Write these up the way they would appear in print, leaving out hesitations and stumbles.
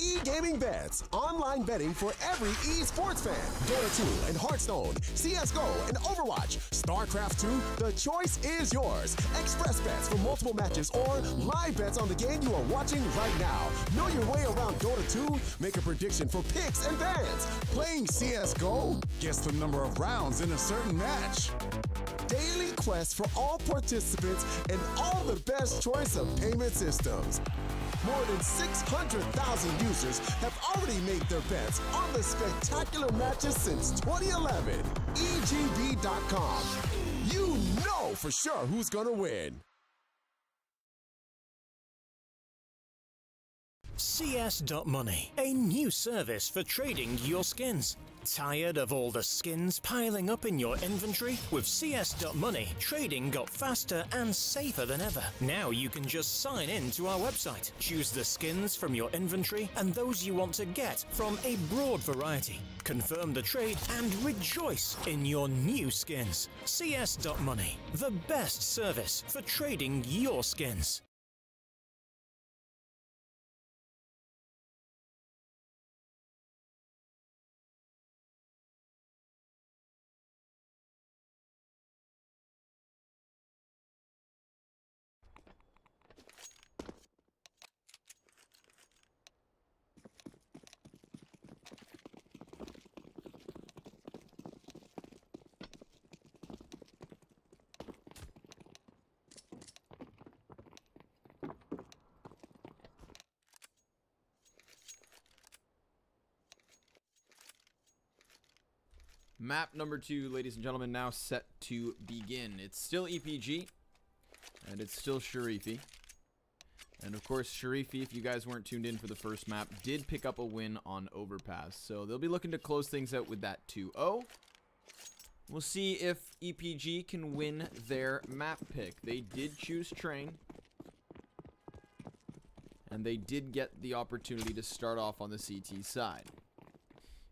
E-Gaming Bets, online betting for every esports fan. Dota 2 and Hearthstone, CSGO and Overwatch, StarCraft 2, the choice is yours. Express bets for multiple matches or live bets on the game you are watching right now. Know your way around Dota 2? Make a prediction for picks and bans. Playing CSGO? Guess the number of rounds in a certain match. Daily quest for all participants and all the best choice of payment systems. More than 600,000 users have already made their bets on the spectacular matches since 2011. EGB.com. You know for sure who's gonna win. CS.Money, a new service for trading your skins. Tired of all the skins piling up in your inventory? With CS.Money, trading got faster and safer than ever. Now you can just sign in to our website, choose the skins from your inventory and those you want to get from a broad variety. Confirm the trade and rejoice in your new skins. CS.Money, the best service for trading your skins. Map number 2, ladies and gentlemen, now set to begin. It's still EPG, and it's still Sherifi. And of course, Sherifi, if you guys weren't tuned in for the first map, did pick up a win on Overpass. So they'll be looking to close things out with that 2-0. We'll see if EPG can win their map pick. They did choose Train. And they did get the opportunity to start off on the CT side.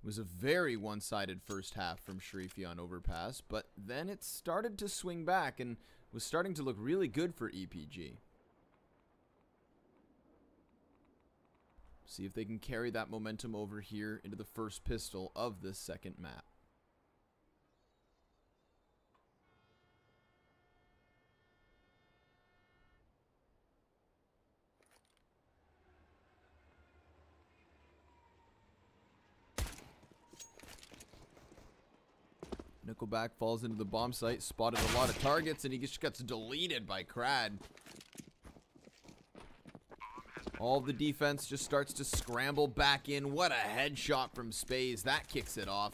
It was a very one-sided first half from Sherifi on Overpass, but then it started to swing back and was starting to look really good for EPG. See if they can carry that momentum over here into the first pistol of this second map. Nickelback falls into the bomb site, spotted a lot of targets, and he just gets deleted by Crad. All the defense just starts to scramble back in. What a headshot from Spaze. That kicks it off.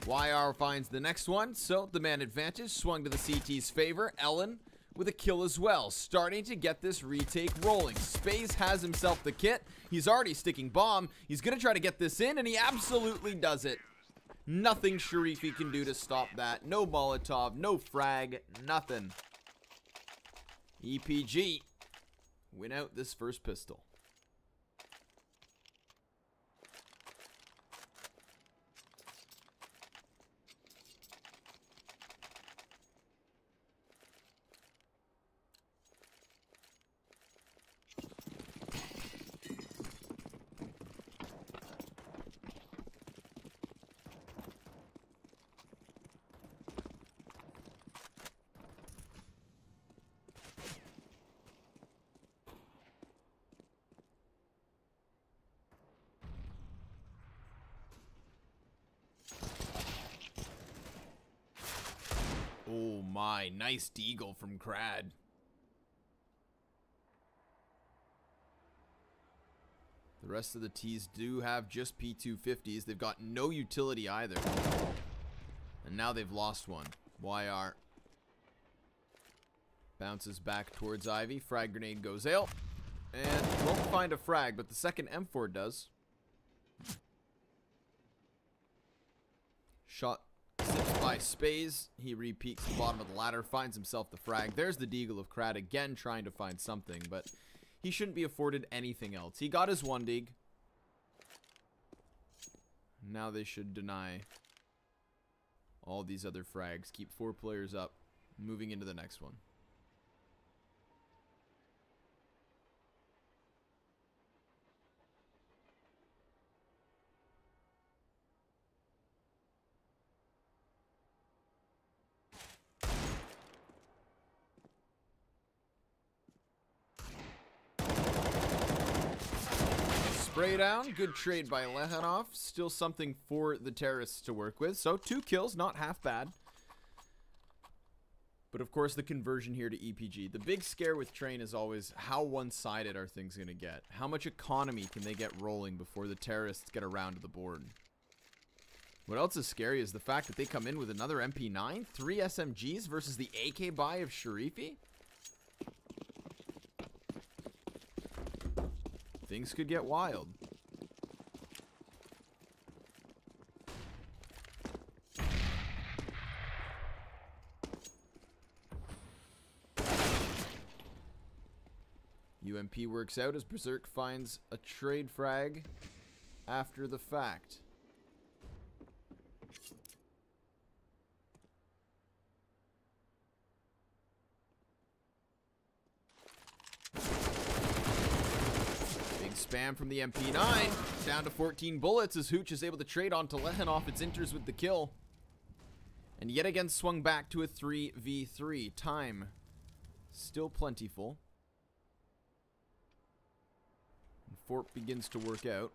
YR finds the next one, so the man advantage swung to the CT's favor. Ellen with a kill as well, starting to get this retake rolling. Spaze has himself the kit. He's already sticking bomb. He's going to try to get this in, and he absolutely does it. Nothing Sherifi can do to stop that. No Molotov, no frag, nothing. EPG win out this first pistol. Oh my, nice deagle from Crad. The rest of the T's do have just P250s. They've got no utility either. And now they've lost one. YR Bounces back towards Ivy. Frag grenade goes out. And won't find a frag, but the second M4 does. Shot zips by Spaze. He re-peeks the bottom of the ladder, finds himself the frag. There's the Deagle of Crad again trying to find something, but he shouldn't be afforded anything else. He got his one dig. Now they should deny all these other frags. Keep 4 players up. Moving into the next one. Spray down, good trade by Lehanov. Still something for the terrorists to work with. So 2 kills, not half bad. But of course the conversion here to EPG. The big scare with Train is always how one-sided are things going to get? How much economy can they get rolling before the terrorists get around to the board? What else is scary is the fact that they come in with another MP9, 3 SMGs versus the AK buy of Sherifi. Things could get wild. UMP works out as Berserk finds a trade frag after the fact. Spam from the MP9, down to 14 bullets as Hooch is able to trade on to Lehanov. It's Inters with the kill. And yet again swung back to a 3v3. Time still plentiful. And Fort begins to work out.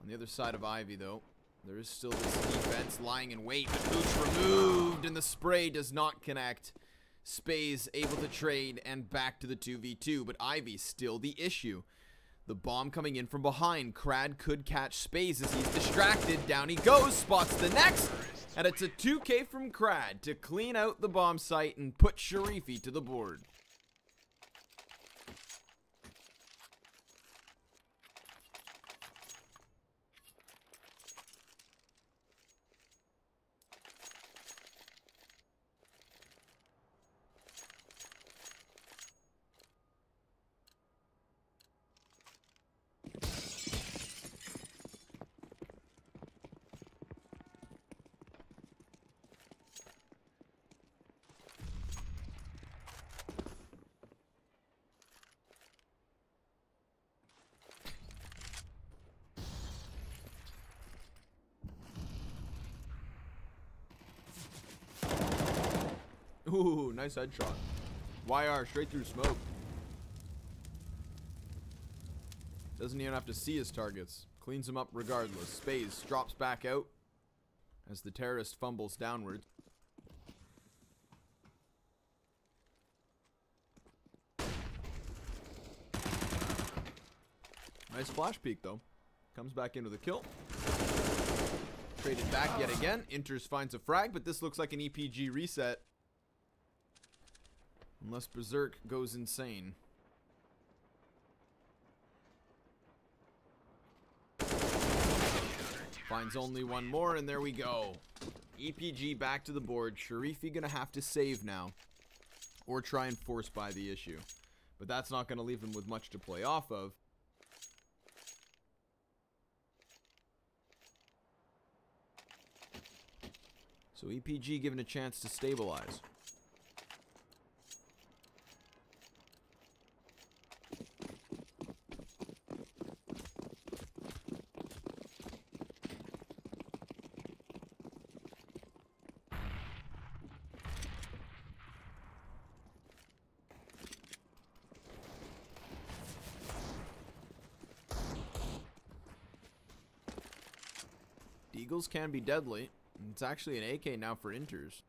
On the other side of Ivy though, there is still this defense lying in wait, but Hooch removed and the spray does not connect. Spaze able to trade and back to the 2v2, but Ivy's still the issue. The bomb coming in from behind. Crad could catch Spaze as he's distracted. Down he goes, spots the next, and it's a 2K from Crad to clean out the bomb site and put Sherifi to the board. Ooh, nice headshot. YR straight through smoke. Doesn't even have to see his targets. Cleans them up regardless. Spaze drops back out as the terrorist fumbles downwards. Nice flash peek though. Comes back into the kill. Traded back yet again. Inters finds a frag, but this looks like an EPG reset. Unless Berserk goes insane. Finds only one more, and there we go. EPG back to the board. Sherifi gonna have to save now. Or try and force buy the issue. But that's not gonna leave him with much to play off of. So EPG given a chance to stabilize. Deagles can be deadly. It's actually an AK now for Inters.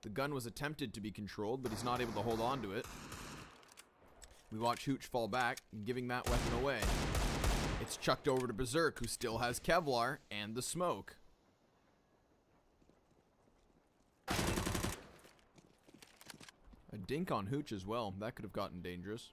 The gun was attempted to be controlled, but he's not able to hold on to it. We watch Hooch fall back, giving that weapon away. It's chucked over to Berserk, who still has Kevlar and the smoke. A dink on Hooch as well. That could have gotten dangerous.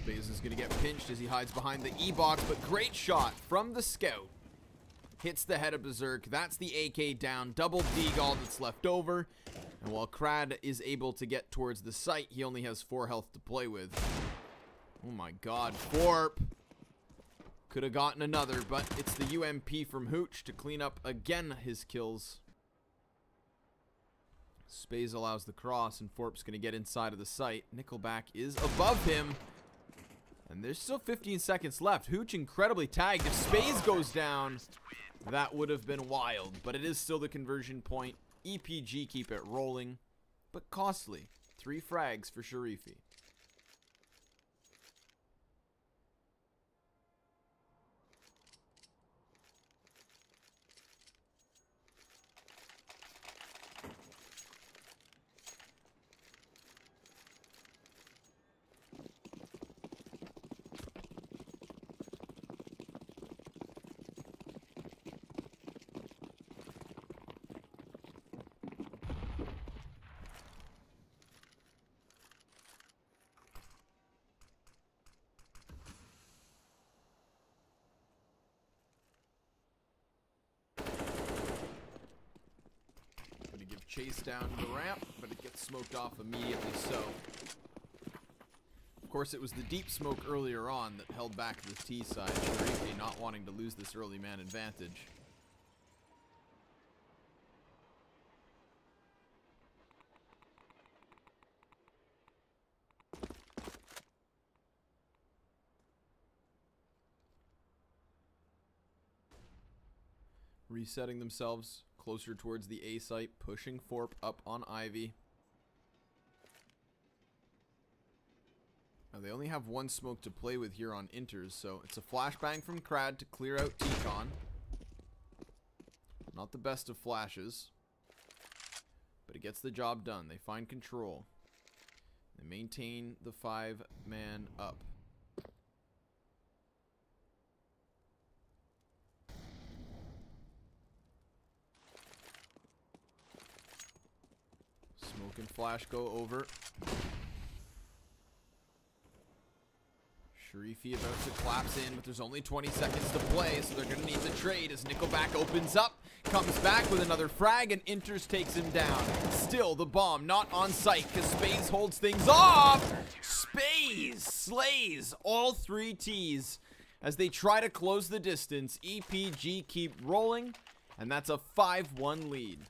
Spaze is going to get pinched as he hides behind the E-box, but great shot from the scout. Hits the head of Berserk. That's the AK down. Double Deagle that's left over. And while Crad is able to get towards the site, he only has 4 health to play with. Oh my god. Forp could have gotten another, but it's the UMP from Hooch to clean up again his kills. Spaze allows the cross, and Forp's going to get inside of the site. Nickelback is above him. And there's still 15 seconds left. Hooch incredibly tagged. If Spaze goes down, that would have been wild. But it is still the conversion point. EPG keep it rolling, but costly. 3 frags for Sherifi. Chase down the ramp, but it gets smoked off immediately so. Of course, it was the deep smoke earlier on that held back the T side. Sherifi not wanting to lose this early man advantage. Resetting themselves closer towards the A site, pushing Forp up on Ivy. Now they only have 1 smoke to play with here on Inters, so it's a flashbang from Crad to clear out T-Con. Not the best of flashes, but it gets the job done. They find control. They maintain the 5-man up. Smoke and flash go over. Sherifi about to collapse in, but there's only 20 seconds to play, so they're going to need to trade as Nickelback opens up, comes back with another frag, and Inters takes him down. Still, the bomb not on site because Spaze holds things off. Spaze slays all 3 Ts as they try to close the distance. EPG keep rolling, and that's a 5-1 lead.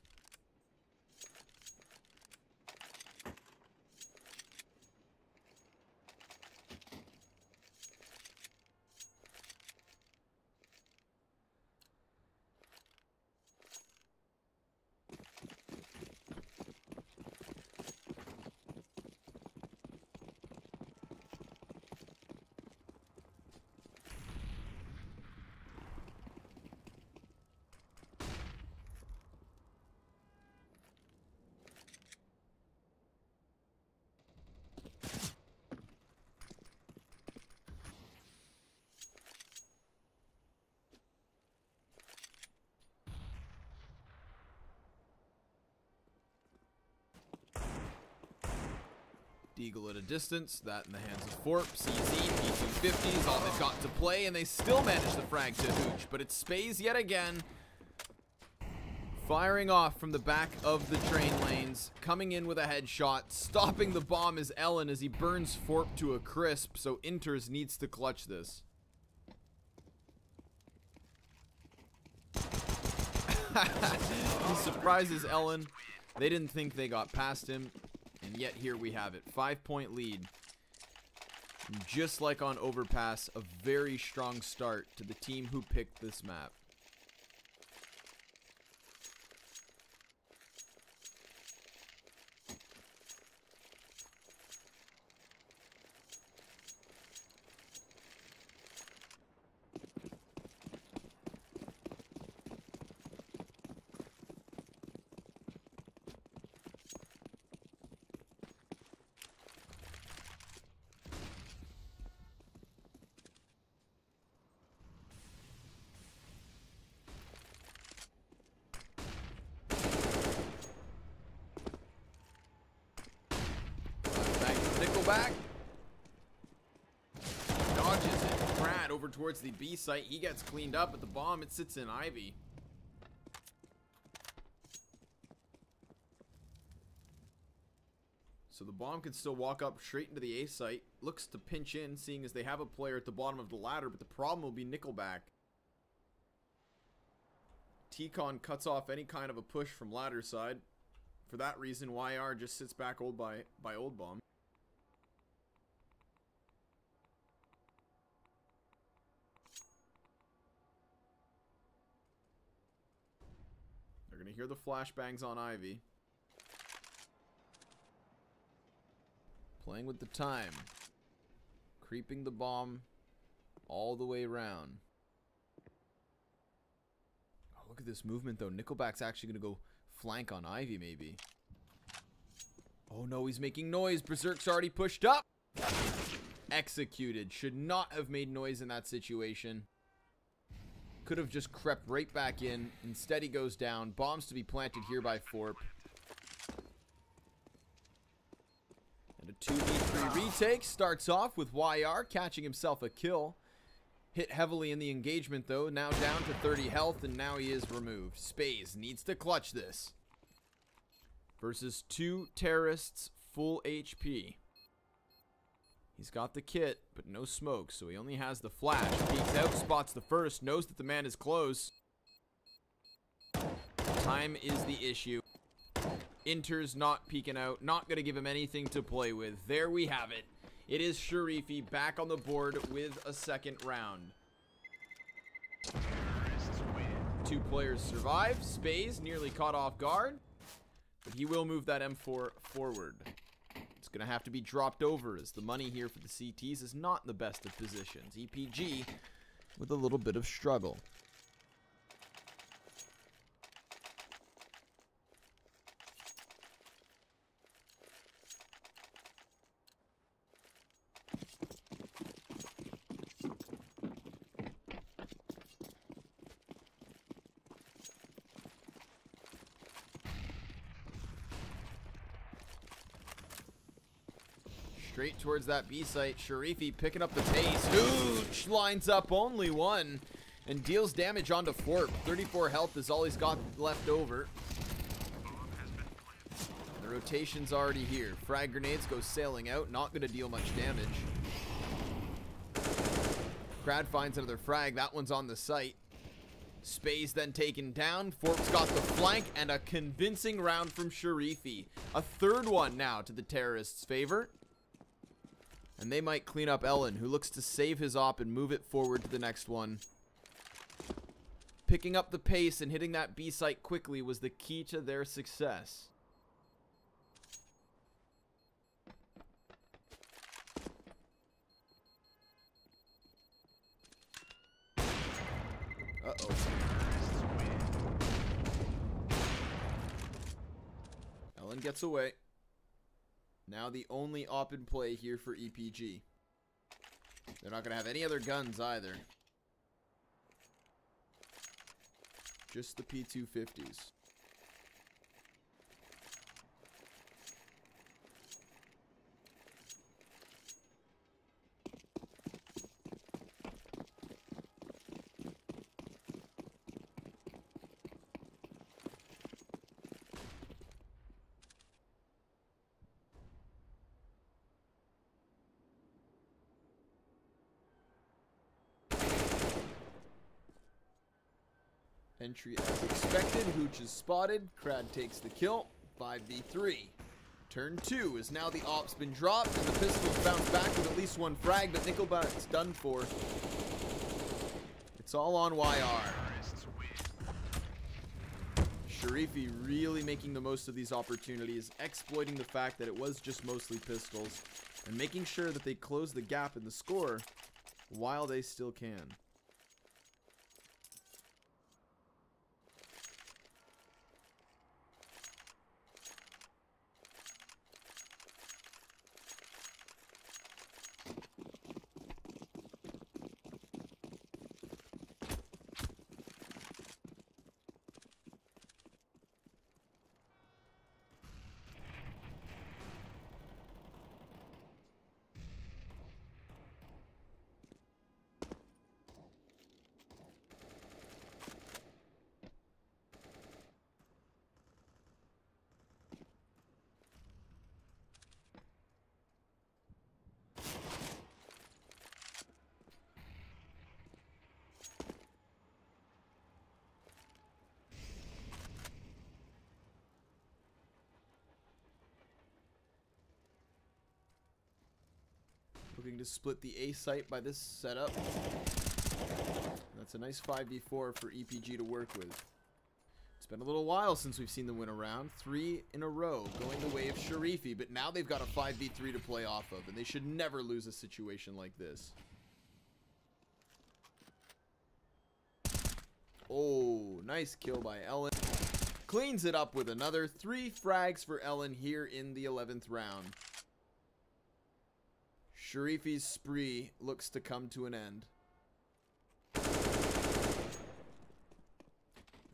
Deagle at a distance, that in the hands of Forp, CZ, P250s, all they've got to play, and they still manage the frag to Hooch, but it's Spaze yet again, firing off from the back of the train lanes, coming in with a headshot, stopping the bomb is Ellen as he burns Forp to a crisp, so Inters needs to clutch this. He surprises Ellen. They didn't think they got past him. And yet here we have it. 5-point lead. And just like on Overpass, a very strong start to the team who picked this map. Nickelback dodges it. Brad over towards the B site. He gets cleaned up, but the bomb, it sits in Ivy. So the bomb can still walk up straight into the A site. Looks to pinch in, seeing as they have a player at the bottom of the ladder, but the problem will be Nickelback. T-Con cuts off any kind of a push from ladder side. For that reason, YR just sits back by Old Bomb. They're going to hear the flashbangs on Ivy. Playing with the time. Creeping the bomb all the way around. Oh, look at this movement, though. Nickelback's actually going to go flank on Ivy, maybe. Oh, no, he's making noise. Berserk's already pushed up. Executed. Should not have made noise in that situation. Could have just crept right back in. Instead, he goes down. Bombs to be planted here by Forp. And a 2v3 retake starts off with YR catching himself a kill. Hit heavily in the engagement, though. Now down to 30 health, and now he is removed. Spaze needs to clutch this. Versus 2 terrorists, full HP. He's got the kit, but no smoke, so he only has the flash. Peeks out, spots the first, knows that the man is close. Time is the issue. Inter's not peeking out, not going to give him anything to play with. There we have it. It is Sherifi back on the board with a second round. 2 players survive. Spaze nearly caught off guard, but he will move that M4 forward. It's going to have to be dropped over, as the money here for the CTs is not in the best of positions. EPG with a little bit of struggle. Straight towards that B site. Sherifi picking up the pace. Hooch lines up only one and deals damage onto Forp. 34 health is all he's got left over. The rotation's already here. Frag grenades go sailing out. Not going to deal much damage. Crad finds another frag. That one's on the site. Spaze then taken down. Forp's got the flank and a convincing round from Sherifi. A third one now to the terrorists' favor. And they might clean up Ellen, who looks to save his op and move it forward to the next one. Picking up the pace and hitting that B site quickly was the key to their success. Uh-oh. Ellen gets away. Now the only op in play here for EPG. They're not going to have any other guns either. Just the P250s. Entry as expected. Hooch is spotted. Crad takes the kill. 5v3. Turn 2 is now the op's been dropped, and the pistols bounce back with at least one frag, but Nickelback's done for. It's all on YR. Sherifi really making the most of these opportunities, exploiting the fact that it was just mostly pistols, and making sure that they close the gap in the score while they still can. Looking to split the A site by this setup. That's a nice 5v4 for EPG to work with. It's been a little while since we've seen them win a round. 3 in a row going the way of Sherifi, but now they've got a 5v3 to play off of, and they should never lose a situation like this. Oh, nice kill by Ellen. Cleans it up with another 3 frags for Ellen here in the 11th round. Sherifi's spree looks to come to an end.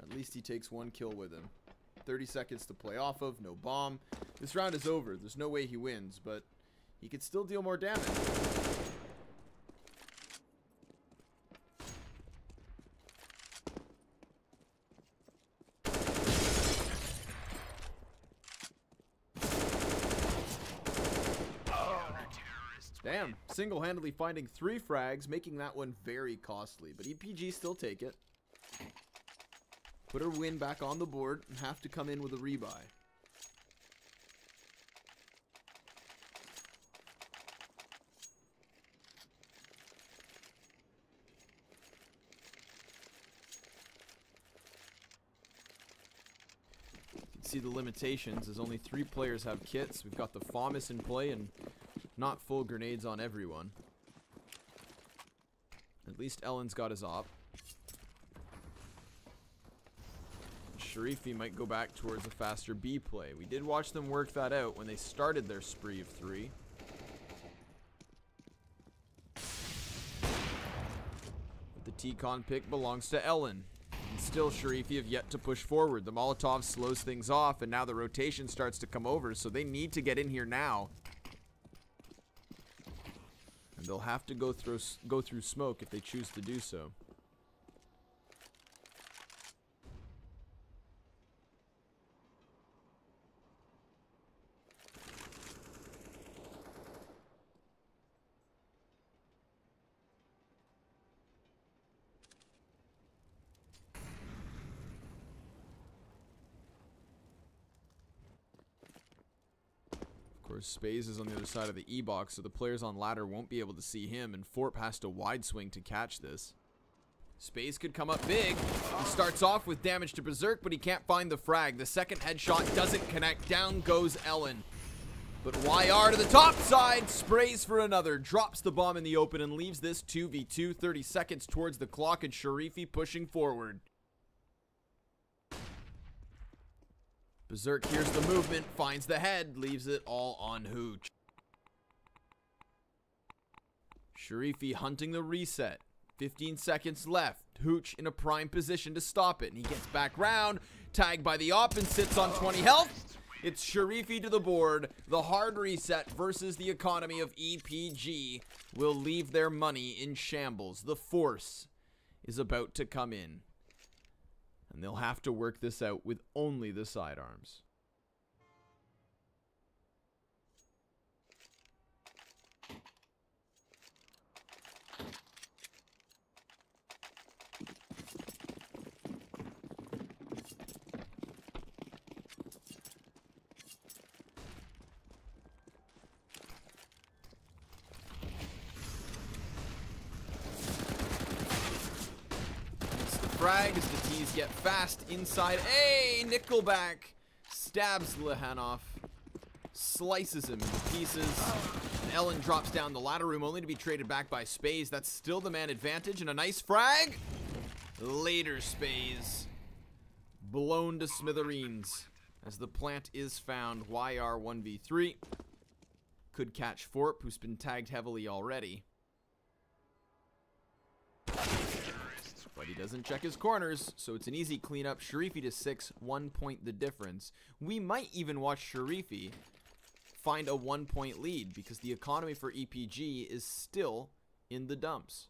At least he takes 1 kill with him. 30 seconds to play off of, no bomb. This round is over. There's no way he wins, but he could still deal more damage. Damn, single-handedly finding 3 frags, making that one very costly, but EPG still take it. Put her win back on the board and have to come in with a rebuy. You can see the limitations as only 3 players have kits. We've got the FAMAS in play and not full grenades on everyone. At least Ellen's got his op. Sherifi might go back towards a faster B play. We did watch them work that out when they started their spree of 3. But the T-Con pick belongs to Ellen. And still Sherifi have yet to push forward. The Molotov slows things off, and now the rotation starts to come over, so they need to get in here now. And they'll have to go through smoke if they choose to do so. Of course, Spaze is on the other side of the E-box, so the players on ladder won't be able to see him, and Forp has to wide swing to catch this. Spaze could come up big. He starts off with damage to Berserk, but he can't find the frag. The second headshot doesn't connect. Down goes Ellen. But YR to the top side, sprays for another, drops the bomb in the open, and leaves this 2v2, 30 seconds towards the clock, and Sherifi pushing forward. Berserk hears the movement, finds the head, leaves it all on Hooch. Sherifi hunting the reset. 15 seconds left. Hooch in a prime position to stop it, and he gets back round, tagged by the op, and sits on 20 health. It's Sherifi to the board. The hard reset versus the economy of EPG will leave their money in shambles. The force is about to come in, and they'll have to work this out with only the sidearms. Frag as the T's get fast inside. Hey, Nickelback stabs Lehanov, slices him into pieces. And Ellen drops down the ladder room, only to be traded back by Spaze. That's still the man advantage, and a nice frag. Later, Spaze blown to smithereens as the plant is found. YR 1v3 could catch Forp, who's been tagged heavily already. But he doesn't check his corners, so it's an easy cleanup. Sherifi to 6, 1 point the difference. We might even watch Sherifi find a 1 point lead because the economy for EPG is still in the dumps.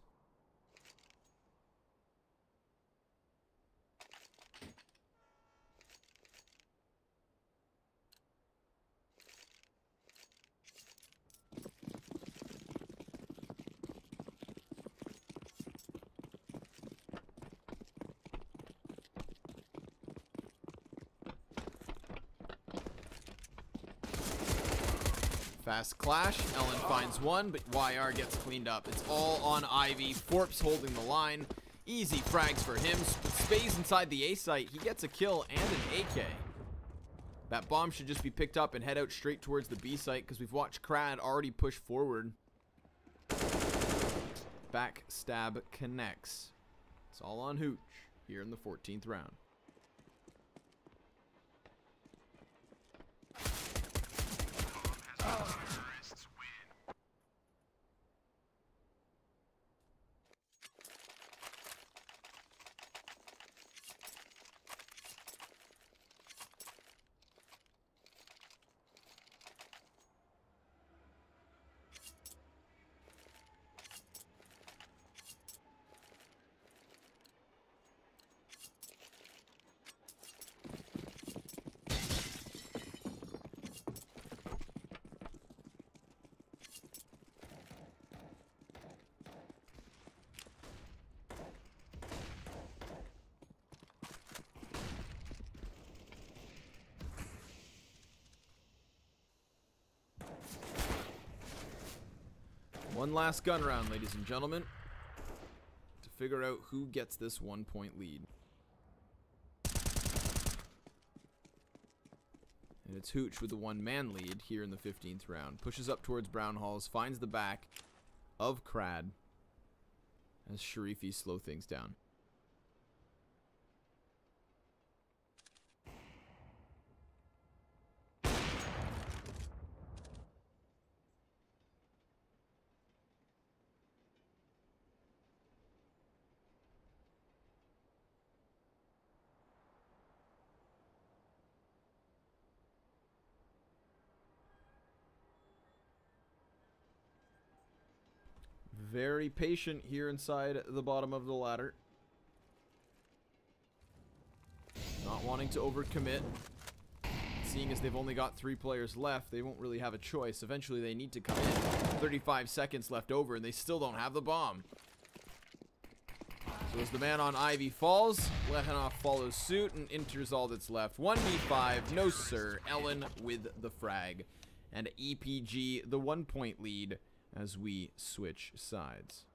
Fast clash. Ellen finds one, but YR gets cleaned up. It's all on Ivy. Forps holding the line. Easy frags for him. Spays inside the A site. He gets a kill and an AK. That bomb should just be picked up and head out straight towards the B site because we've watched Crad already push forward. Backstab connects. It's all on Hooch here in the 14th round. One last gun round, ladies and gentlemen, to figure out who gets this 1-point lead. And it's Hooch with the one-man lead here in the 15th round. Pushes up towards Brown Halls, finds the back of Crad as Sherifi slow things down. Very patient here inside the bottom of the ladder. Not wanting to overcommit. Seeing as they've only got 3 players left, they won't really have a choice. Eventually they need to come in. 35 seconds left over and they still don't have the bomb. So as the man on Ivy falls, Lehanoff follows suit and enters all that's left. 1v5, no sir. Ellen with the frag. And EPG the 1-point lead as we switch sides.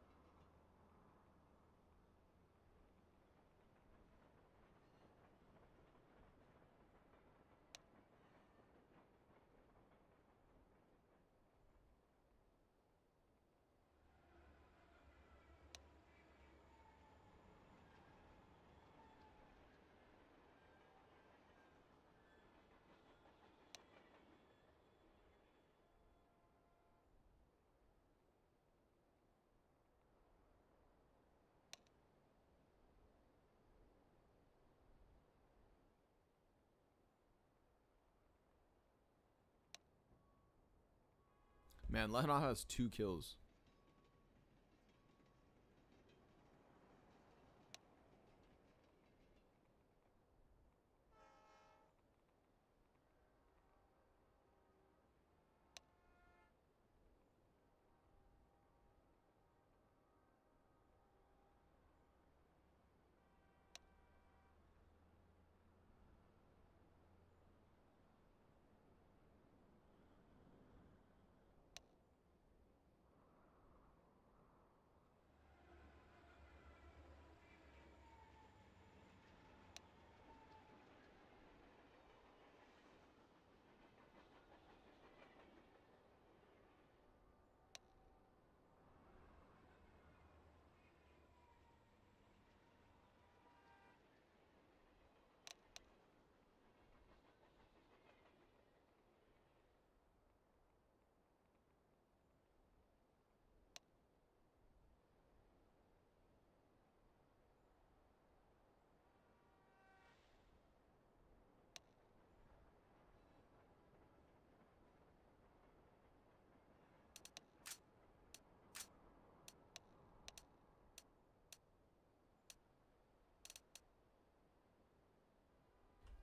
Man, Lehanoff has 2 kills.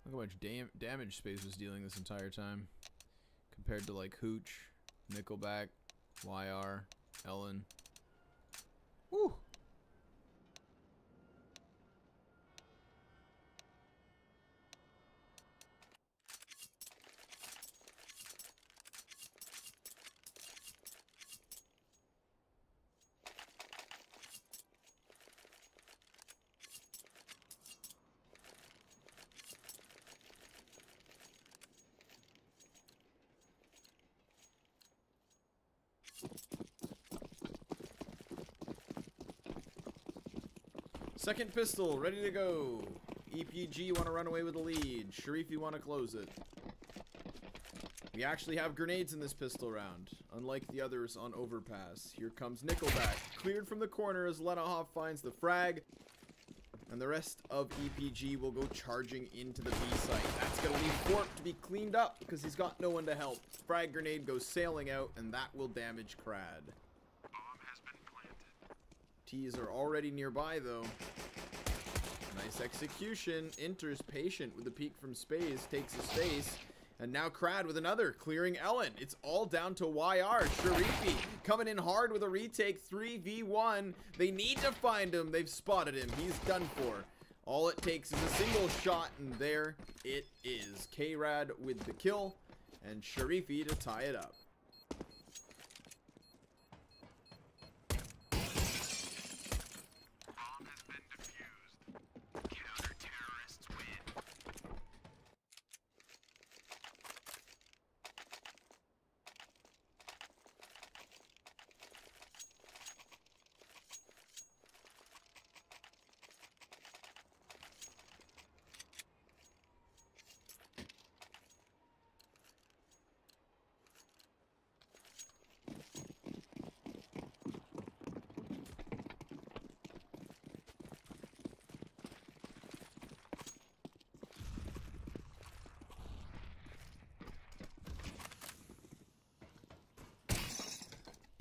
Look how much damage Space was dealing this entire time. Compared to like Hooch, Nickelback, YR, Ellen. Woo! Second pistol, ready to go. EPG want to run away with the lead. Sherifi want to close it. We actually have grenades in this pistol round, unlike the others on Overpass. Here comes Nickelback, cleared from the corner as Lenahoff finds the frag. And the rest of EPG will go charging into the B site. That's going to leave Fort to be cleaned up because he's got no one to help. Frag grenade goes sailing out, and that will damage Crad. T's are already nearby, though. Nice execution. Inter's patient with the peek from Space. Takes his space. And now Crad with another, clearing Ellen. It's all down to YR. Sherifi coming in hard with a retake, 3v1. They need to find him. They've spotted him. He's done for. All it takes is a single shot, and there it is. K-Rad with the kill, and Sherifi to tie it up.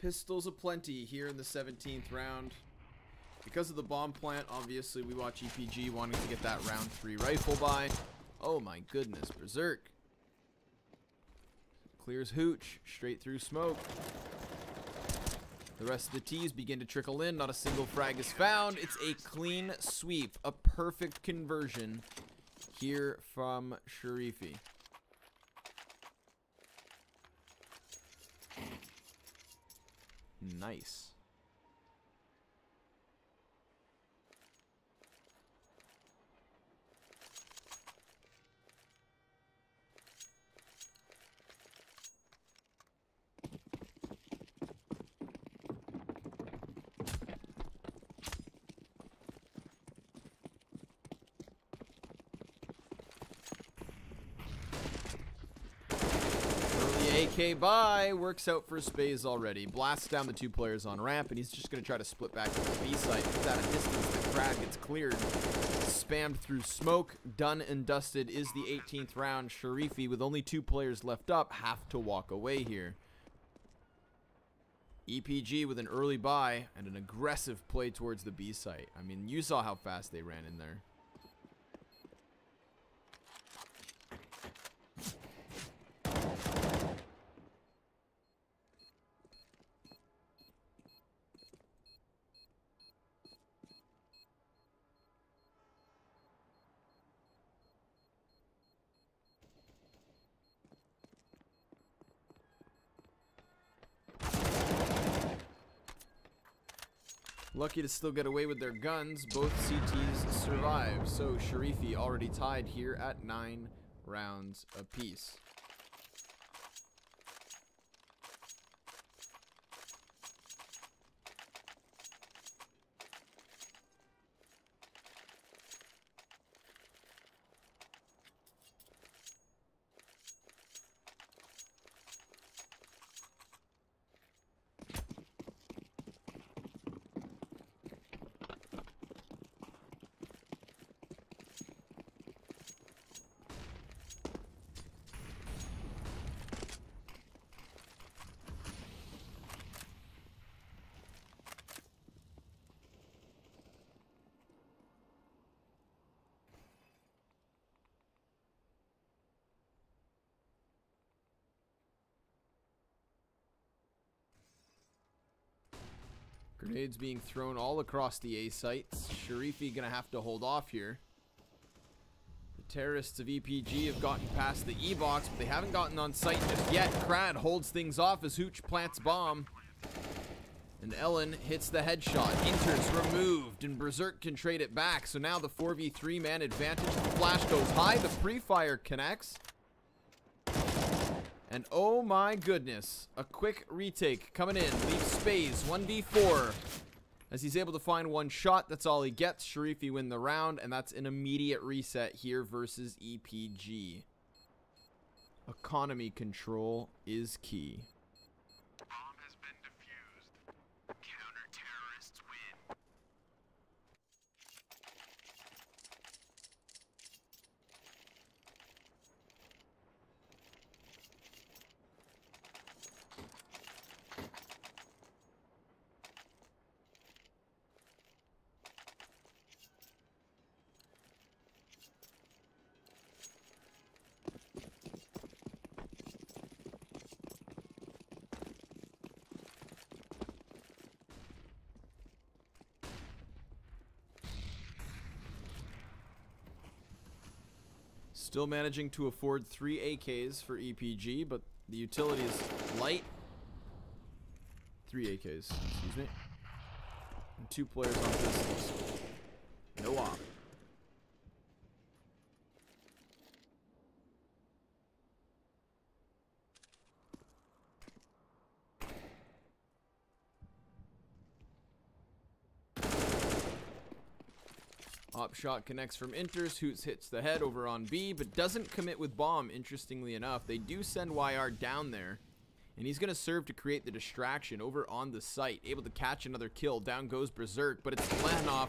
Pistols aplenty here in the 17th round. Because of the bomb plant, obviously we watch EPG wanting to get that round 3 rifle by. Oh my goodness, Berserk. Clears Hooch, straight through smoke. The rest of the T's begin to trickle in, not a single frag is found. It's a clean sweep, a perfect conversion here from Sherifi. Nice. AK by works out for Spaze already. Blasts down the 2 players on ramp, and he's just going to try to split back to the B site. He's at a distance. The Crad gets cleared. Spammed through smoke. Done and dusted is the 18th round. Sherifi, with only 2 players left up, have to walk away here. EPG with an early buy and an aggressive play towards the B site. I mean, you saw how fast they ran in there. Lucky to still get away with their guns. Both CTs survive. So Sherifi already tied here at 9 rounds apiece. Grenades being thrown all across the A sites. Sherifi gonna have to hold off here. The terrorists of EPG have gotten past the E-box, but they haven't gotten on site just yet. Crad holds things off as Hooch plants bomb. And Ellen hits the headshot. Inter's removed, and Berserk can trade it back. So now the 4v3 man advantage. The flash goes high. The pre-fire connects. And oh my goodness, a quick retake coming in. Leaves Spaze, 1v4. As he's able to find one shot, that's all he gets. Sherifi win the round, and that's an immediate reset here versus EPG. Economy control is key. Bomb has been defused. Counter-terrorists win. Still managing to afford 3 AKs for EPG, but the utility is light. 3 AKs, excuse me. And 2 players on pistols. No op. Op shot connects from Inters. Hoots hits the head over on B, but doesn't commit with bomb, interestingly enough. They do send YR down there, and he's going to serve to create the distraction over on the site. Able to catch another kill. Down goes Berserk, but it's Lanoff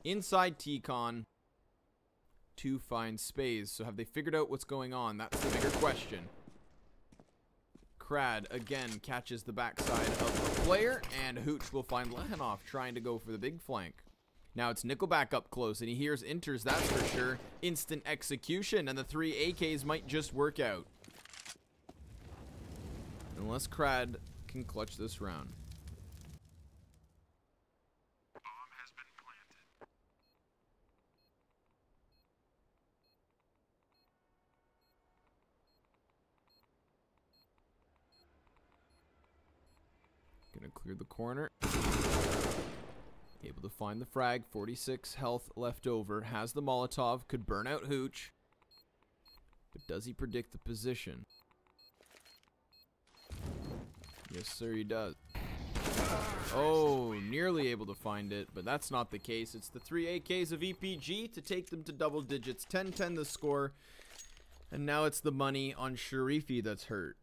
inside T-Con to find Spaze. So have they figured out what's going on? That's the bigger question. Crad, again, catches the backside of a player, and Hooch will find Lanoff trying to go for the big flank. Now it's Nickelback up close, and he hears Inters, that's for sure. Instant execution, and the 3 AKs might just work out. Unless Crad can clutch this round. Bomb has been planted. Gonna clear the corner. Able to find the frag. 46 health left over. Has the Molotov. Could burn out Hooch. But does he predict the position? Yes, sir, he does. Oh, nearly able to find it, but that's not the case. It's the 3 AKs of EPG to take them to double digits. 10-10 the score. And now it's the money on Sherifi that's hurt.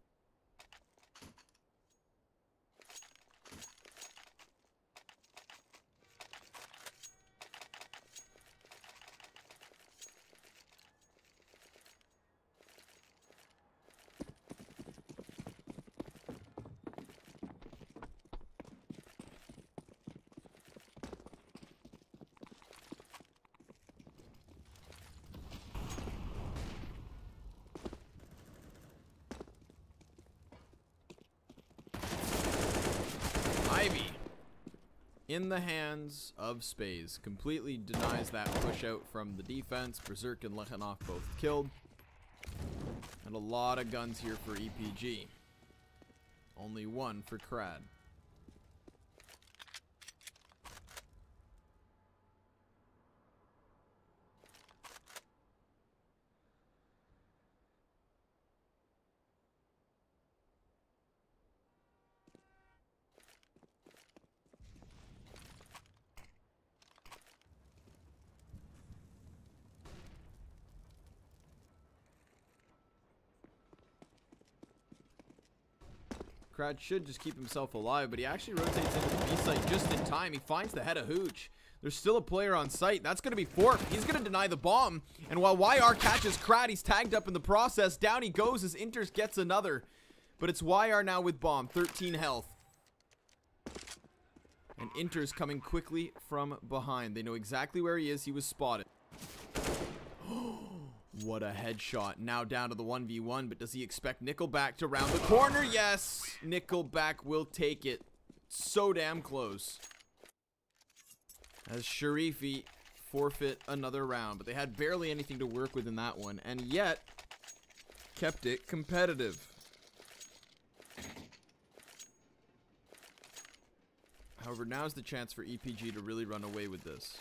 In the hands of Spaze. Completely denies that push out from the defense. Berserk and Lechanov both killed. And a lot of guns here for EPG. Only one for Crad. Crad should just keep himself alive, but he actually rotates into the B site just in time. He finds the head of Hooch. There's still a player on site. That's going to be Fork. He's going to deny the bomb. And while YR catches Crad, he's tagged up in the process. Down he goes as Inters gets another. But it's YR now with bomb. 13 health. And Inters coming quickly from behind. They know exactly where he is. He was spotted. What a headshot. Now down to the 1v1, but does he expect Nickelback to round the corner? Yes! Nickelback will take it. So damn close. As Sherifi forfeit another round, but they had barely anything to work with in that one, and yet kept it competitive. However, now's the chance for EPG to really run away with this.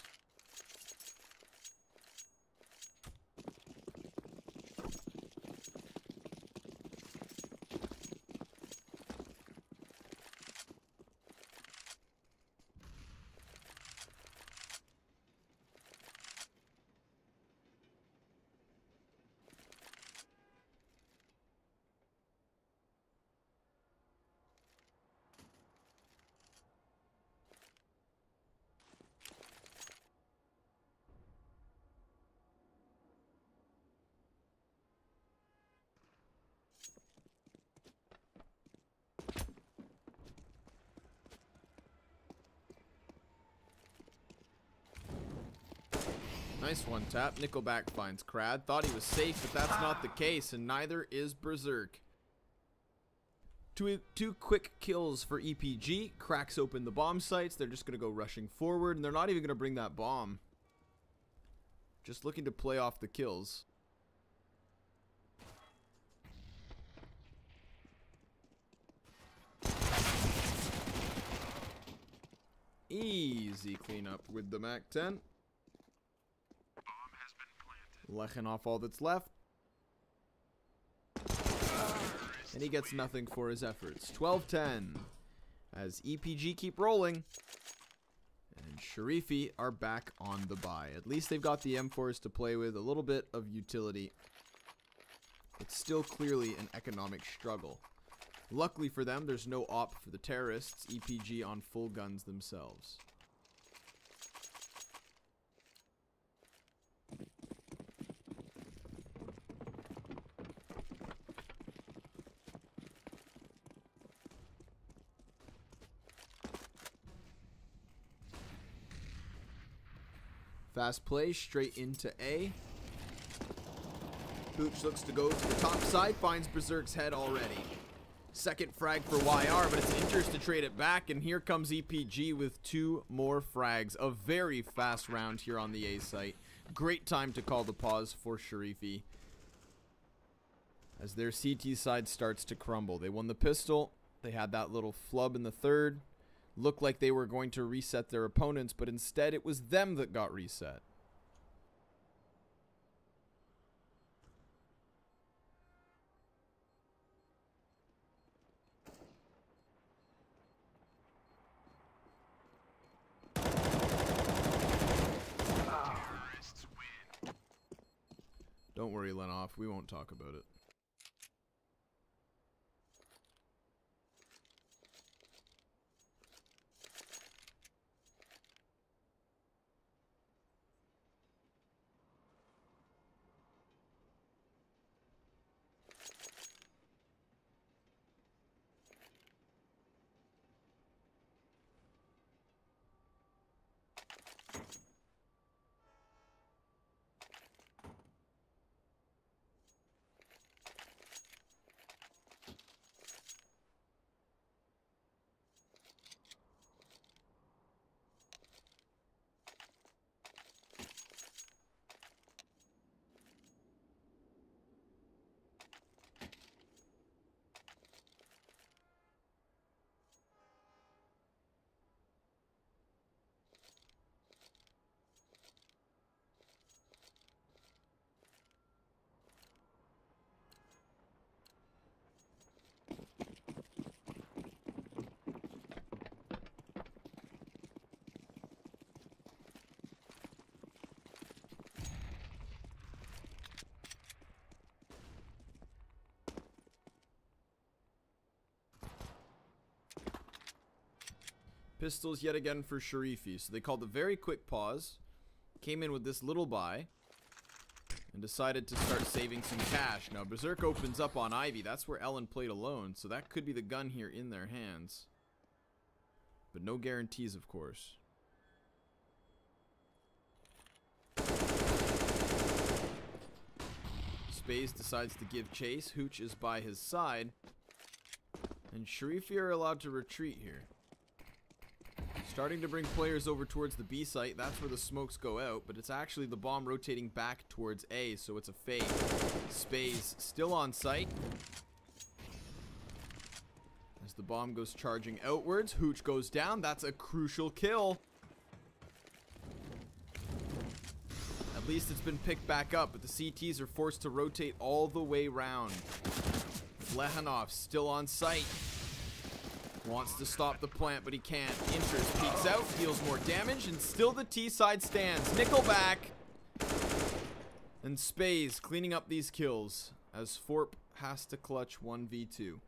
Nice one tap. Nickelback finds Crad. Thought he was safe, but that's not the case, and neither is Berserk. Two quick kills for EPG. Cracks open the bomb sites. They're just going to go rushing forward, and they're not even going to bring that bomb. Just looking to play off the kills. Easy cleanup with the MAC-10. Lecking off all that's left. And he gets nothing for his efforts. 12-10 as EPG keep rolling. And Sherifi are back on the bye. At least they've got the M4s to play with. A little bit of utility. It's still clearly an economic struggle. Luckily for them, there's no op for the terrorists. EPG on full guns themselves. Fast play straight into A. Booch looks to go to the top side, finds Berserk's head already. Second frag for YR, but it's Inters to trade it back, and here comes EPG with 2 more frags. A very fast round here on the A site. Great time to call the pause for Sherifi as their CT side starts to crumble. They won the pistol. They had that little flub in the third. Looked like they were going to reset their opponents, but instead it was them that got reset. Don't worry, Lenoff. We won't talk about it. Pistols yet again for Sherifi. So they called a very quick pause, came in with this little buy, and decided to start saving some cash. Now Berserk opens up on Ivy. That's where Ellen played alone, so that could be the gun here in their hands. But no guarantees, of course. Space decides to give chase. Hooch is by his side. And Sherifi are allowed to retreat here. Starting to bring players over towards the B site. That's where the smokes go out, but it's actually the bomb rotating back towards A, so it's a fake. Space still on site. As the bomb goes charging outwards, Hooch goes down. That's a crucial kill. At least it's been picked back up, but the CTs are forced to rotate all the way round. Lehanov still on site. Wants to stop the plant, but he can't. Inters peeks out, deals more damage, and still the T side stands. Nickelback and Spaze cleaning up these kills as Forp has to clutch 1v2.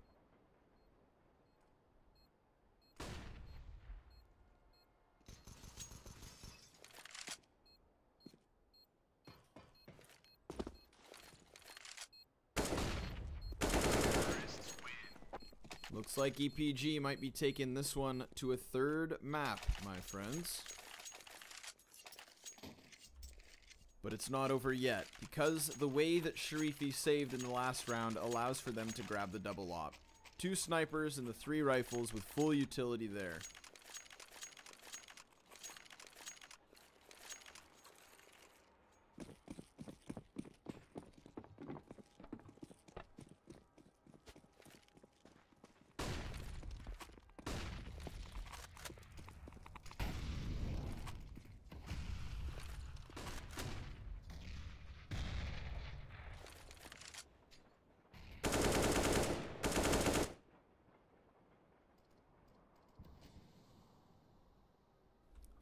Looks like EPG might be taking this one to a third map, my friends. But it's not over yet, because the way that Sherifi saved in the last round allows for them to grab the double op. 2 snipers and the 3 rifles with full utility there.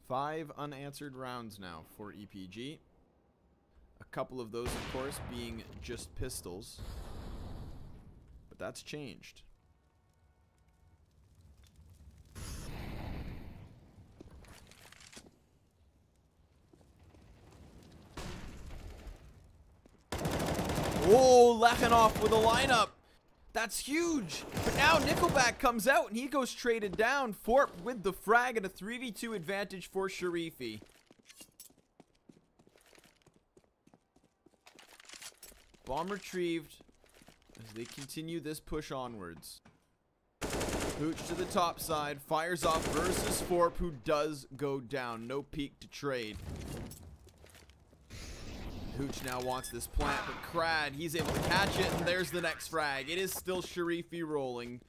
Five unanswered rounds now for EPG. A couple of those, of course, being just pistols. But that's changed. Oh, Lechenhoff with a lineup. That's huge. But now Nickelback comes out and he goes traded down. Forp with the frag and a 3v2 advantage for Sherifi. Bomb retrieved as they continue this push onwards. Hooch to the top side, fires off versus Forp, who does go down. No peek to trade. Hooch now wants this plant, but Crad, he's able to catch it, and there's the next frag. It is still Sherifi rolling.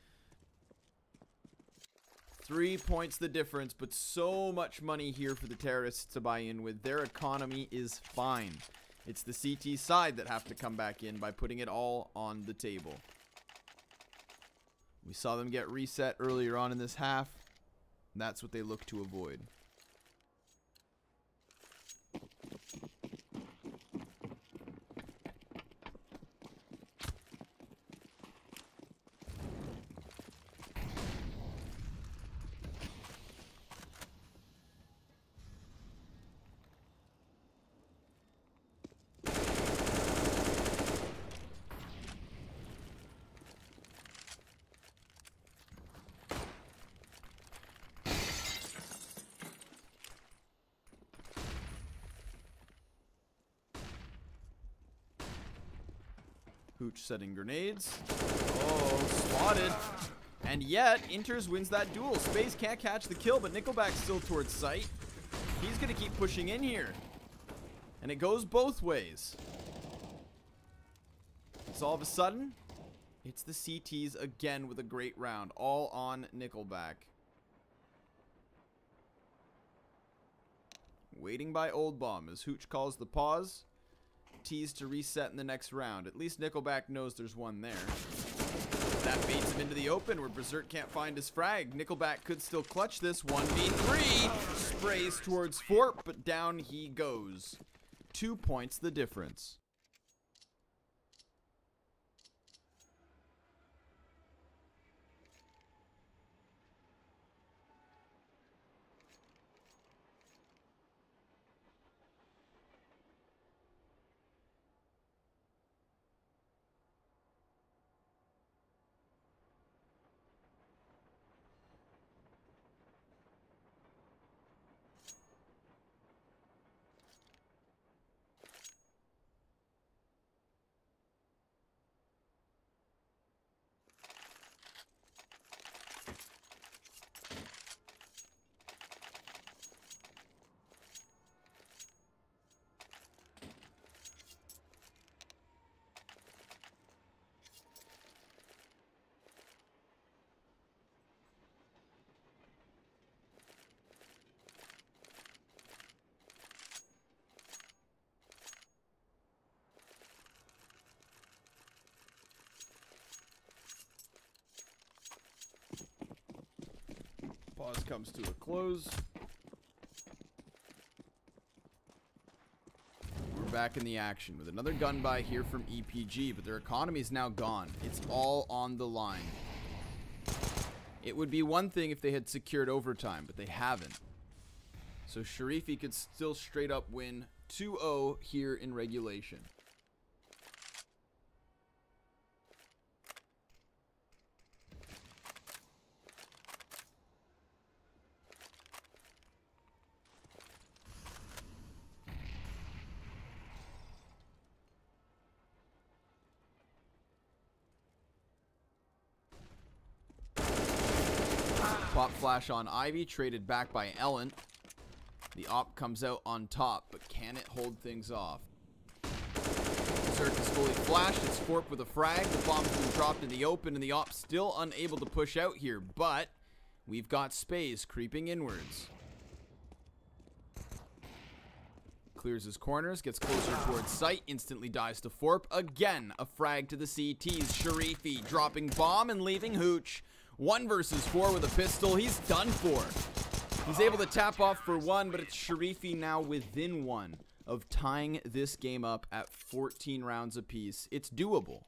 3 points the difference, but so much money here for the terrorists to buy in with. Their economy is fine. It's the CT side that have to come back in by putting it all on the table. We saw them get reset earlier on in this half. And that's what they look to avoid. Hooch setting grenades. Oh, spotted. And yet, Inters wins that duel. Space can't catch the kill, but Nickelback's still towards sight. He's going to keep pushing in here. And it goes both ways. So all of a sudden, it's the CTs again with a great round. All on Nickelback. Waiting by Old Bomb as Hooch calls the pause. Tease to reset in the next round. At least Nickelback knows there's one there. That baits him into the open where Berserk can't find his frag. Nickelback could still clutch this. 1v3. Sprays towards Forp, but down he goes. 2 points the difference. Pause comes to a close. We're back in the action with another gun buy here from EPG, but their economy is now gone. It's all on the line. It would be one thing if they had secured overtime, but they haven't. So Sherifi could still straight up win 2-0 here in regulation. Pop flash on Ivy, traded back by Ellen. The op comes out on top, but can it hold things off? Berserk is fully flashed. It's Forp with a frag. The bomb's been dropped in the open, and the op still unable to push out here, but we've got Space creeping inwards. Clears his corners, gets closer towards sight, instantly dives to Forp. Again, a frag to the CTs. Sherifi dropping bomb and leaving Hooch. 1 versus 4 with a pistol. He's done for. He's able to tap off for 1, but it's Sherifi now within 1 of tying this game up at 14 rounds apiece. It's doable.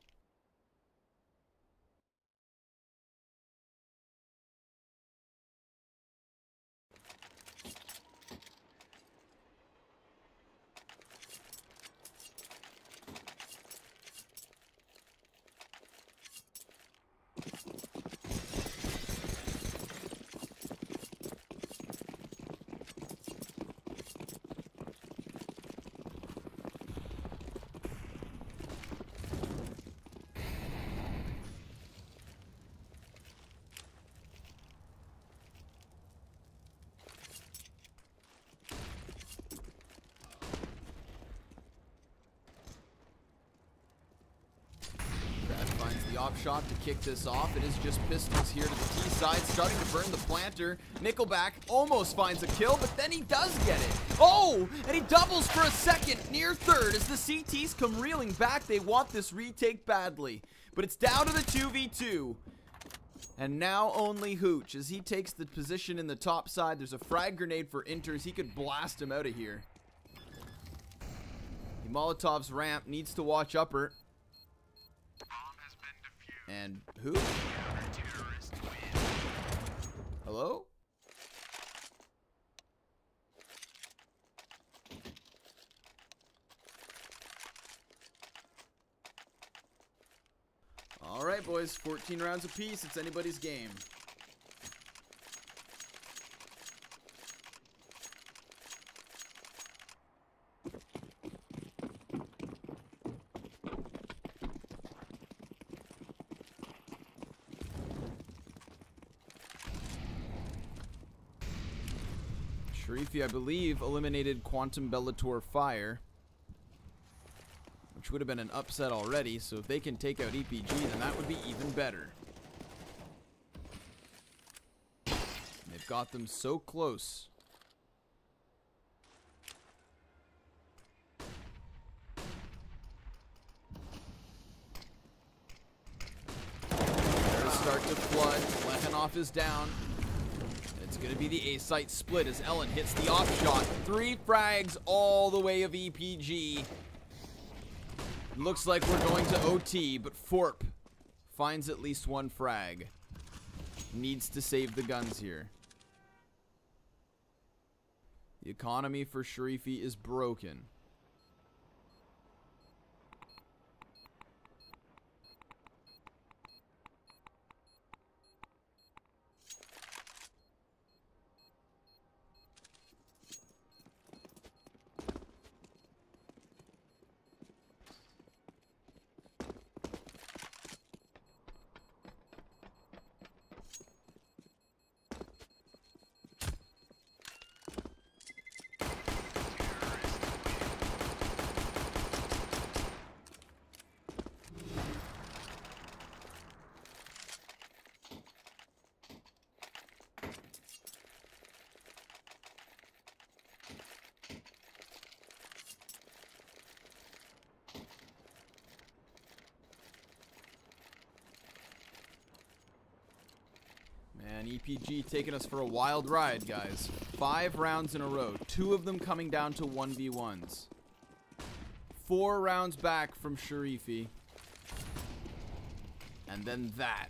Op shot to kick this off. It is just pistols here to the T side, starting to burn the planter. Nickelback almost finds a kill, but then he does get it. Oh, and he doubles for a second, near third, as the CTs come reeling back. They want this retake badly, but it's down to the 2v2. And now only Hooch, as he takes the position in the top side. There's a frag grenade for Inters. He could blast him out of here. The Molotov's ramp needs to watch upper. And who? Hello? All right, boys. 14 rounds apiece. It's anybody's game. Sherifi, I believe, eliminated Quantum Bellator Fire, which would have been an upset already, so if they can take out EPG, then that would be even better. They've got them so close. There's start to flood. Lechanoff is down. It's going to be the A-site split as Ellen hits the off shot. 3 frags all the way of EPG. Looks like we're going to OT, but Forp finds at least 1 frag. Needs to save the guns here. The economy for Sherifi is broken. Man, EPG taking us for a wild ride, guys. 5 rounds in a row. 2 of them coming down to 1v1s. 4 rounds back from Sherifi. And then that.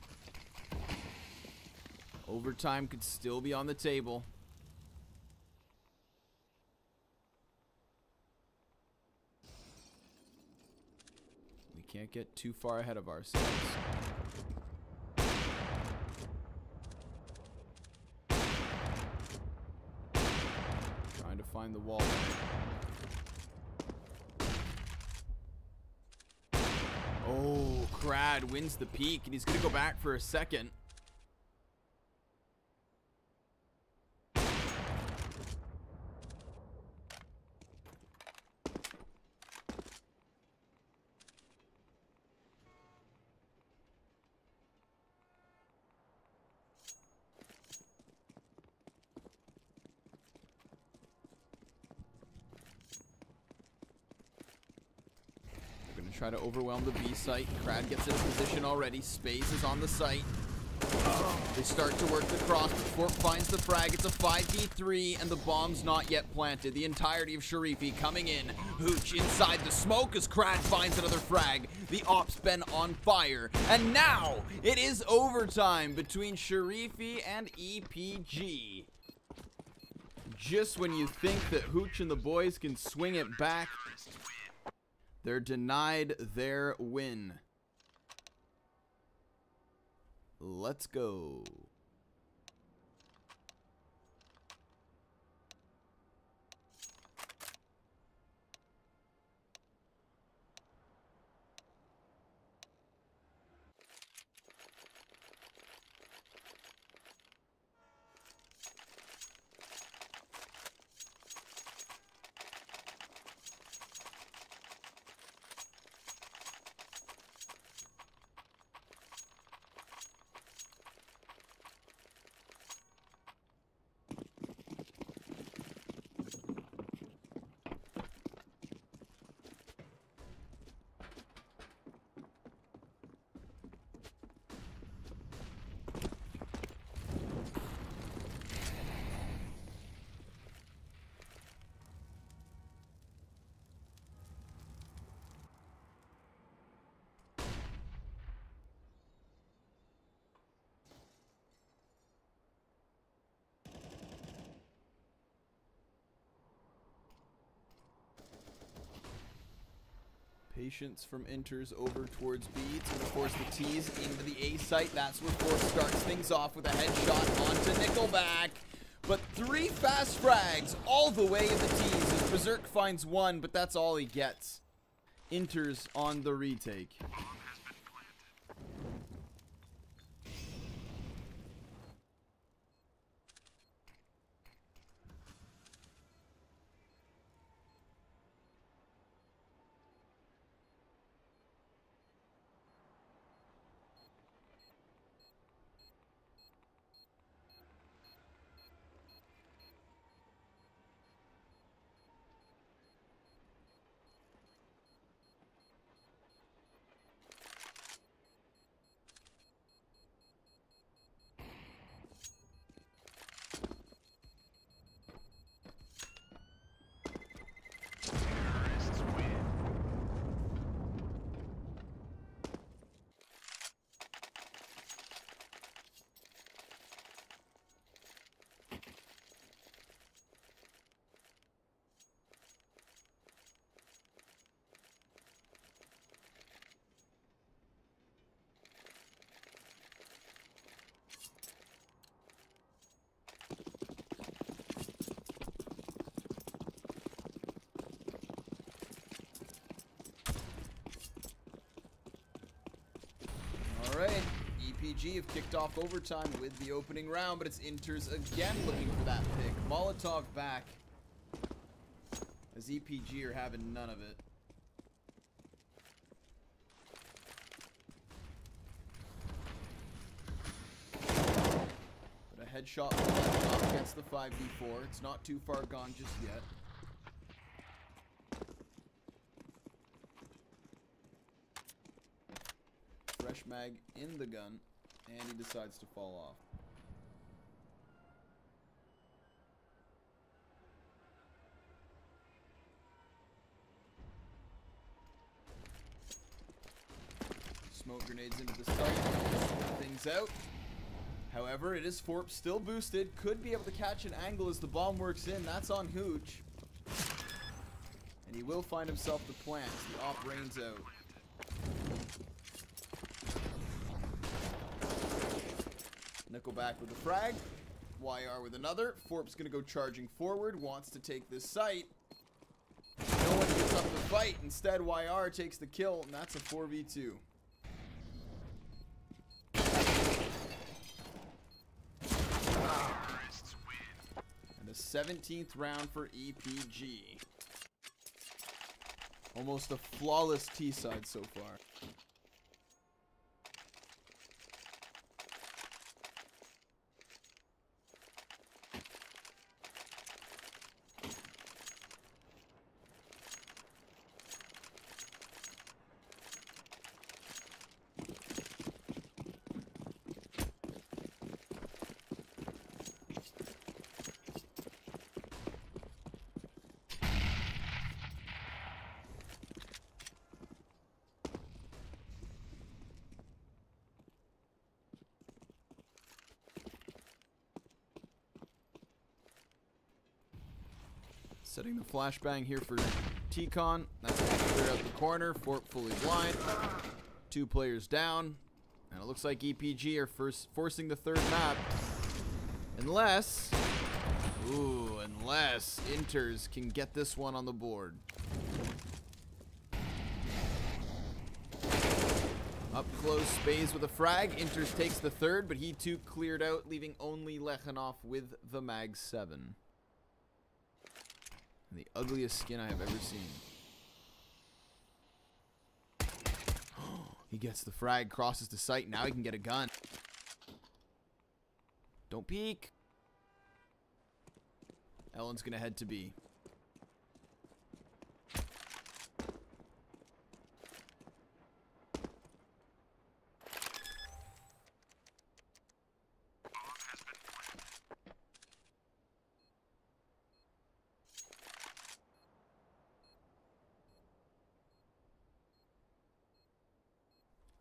Overtime could still be on the table. We can't get too far ahead of ourselves. Find the wall. Oh, Crad wins the peak, and he's gonna go back for a second. try to overwhelm the B site. Crad gets in a position already. Space is on the site. They start to work the cross, but Forp finds the frag. It's a 5v3, and the bomb's not yet planted. The entirety of Sherifi coming in. Hooch inside the smoke as Crad finds another frag. The op's been on fire. And now, it is overtime between Sherifi and EPG. Just when you think that Hooch and the boys can swing it back, they're denied their win. Let's go. Patience from enters over towards B. It's going to force the T's into the A site. That's where Forp starts things off with a headshot onto Nickelback. But 3 fast frags all the way in the T's as Berserk finds 1, but that's all he gets. Enters on the retake. Alright, EPG have kicked off overtime with the opening round, but it's Inters again looking for that pick. Molotov back, as EPG are having none of it. But a headshot from that shot gets the 5v4. It's not too far gone just yet. Fresh mag in the gun, and he decides to fall off. Smoke grenades into the site, smoke things out. However, it is Forp still boosted, could be able to catch an angle as the bomb works in. That's on Hooch. And he will find himself the plant. The op rains out. Nickelback with a frag. YR with another. Forp's gonna go charging forward. Wants to take this site. No one gets up the fight. Instead, YR takes the kill, and that's a 4v2. And a 17th round for EPG. Almost a flawless T-side so far. Setting the flashbang here for T-Con. That's going to clear out the corner. Fort fully blind. 2 players down. And it looks like EPG are forcing the third map. Unless Inters can get this one on the board. Up close, Spaze with a frag. Inters takes the third, but he too cleared out, leaving only Lechanov with the Mag 7. The ugliest skin I have ever seen. He gets the frag, crosses the sight. Now he can get a gun. Don't peek. Ellen's gonna head to B.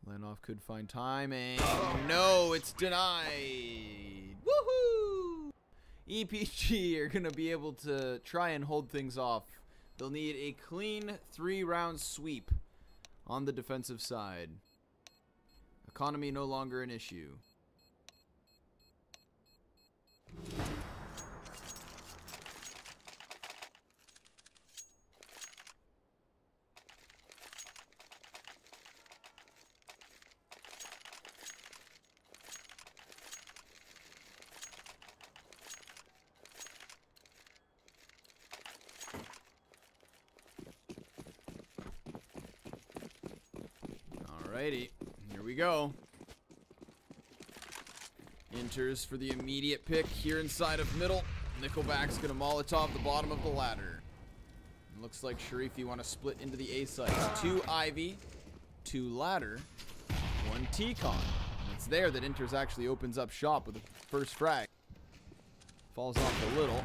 Lanoff could find time, and no, it's denied. Woohoo! EPG are going to be able to try and hold things off. They'll need a clean 3-round sweep on the defensive side. Economy no longer an issue. Alrighty, here we go. Inters for the immediate pick here inside of middle. Nickelback's gonna Molotov the bottom of the ladder. It looks like Sherifi want to split into the A site. 2 Ivy, 2 ladder, 1 T-Con. And it's there that Inters actually opens up shop with the first frag. Falls off a little.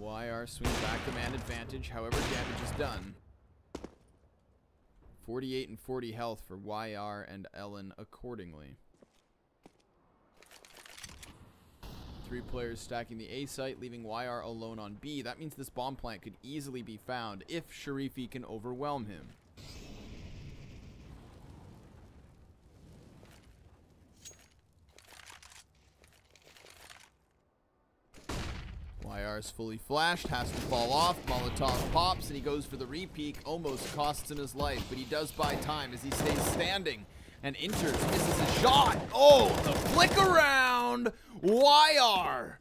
YR swings back the man advantage, however damage is done. 48 and 40 health for YR and Ellen accordingly. 3 players stacking the A site, leaving YR alone on B. That means this bomb plant could easily be found if Sherifi can overwhelm him. YR is fully flashed, has to fall off. Molotov pops, and he goes for the repeat. Almost costs him his life, but he does buy time as he stays standing. And Inters misses a shot. Oh, the flick around. YR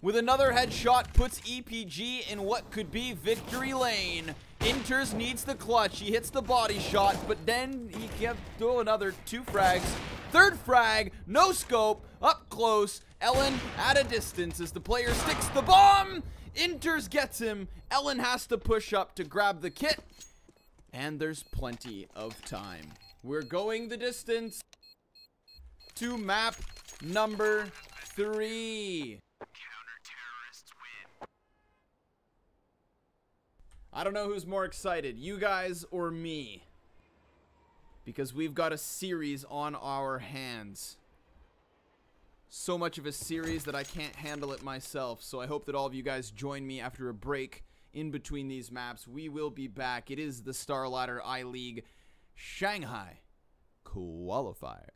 with another headshot puts EPG in what could be victory lane. Inters needs the clutch. He hits the body shot, but then he can throw another 2 frags. Third frag, no scope, up close. Ellen at a distance as the player sticks the bomb. Inters gets him. Ellen has to push up to grab the kit. And there's plenty of time. We're going the distance to map number 3. Counter-terrorists win. I don't know who's more excited, you guys or me. Because we've got a series on our hands. So much of a series that I can't handle it myself. So I hope that all of you guys join me after a break in between these maps. We will be back. It is the Star Ladder I-League Shanghai Qualifier.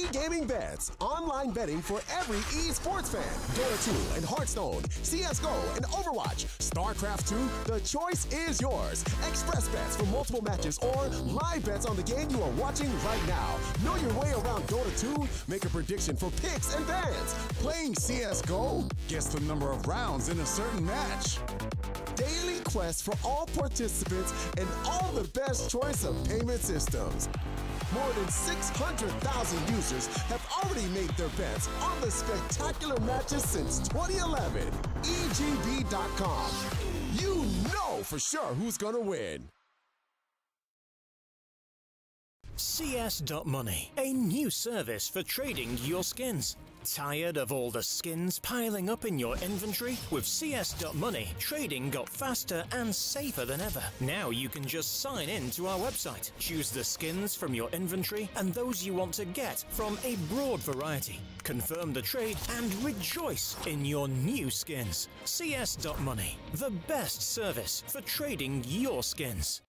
E-gaming bets, online betting for every esports fan. Dota 2 and Hearthstone, CSGO and Overwatch, StarCraft 2, the choice is yours. Express bets for multiple matches or live bets on the game you are watching right now. Know your way around Dota 2? Make a prediction for picks and bans. Playing CSGO? Guess the number of rounds in a certain match. Daily quest for all participants and all the best choice of payment systems. More than 600,000 users have already made their bets on the spectacular matches since 2011. EGB.com. You know for sure who's gonna win. CS.Money, a new service for trading your skins. Tired of all the skins piling up in your inventory? With CS.Money, trading got faster and safer than ever. Now you can just sign in to our website, choose the skins from your inventory and those you want to get from a broad variety. Confirm the trade and rejoice in your new skins. CS.Money, the best service for trading your skins.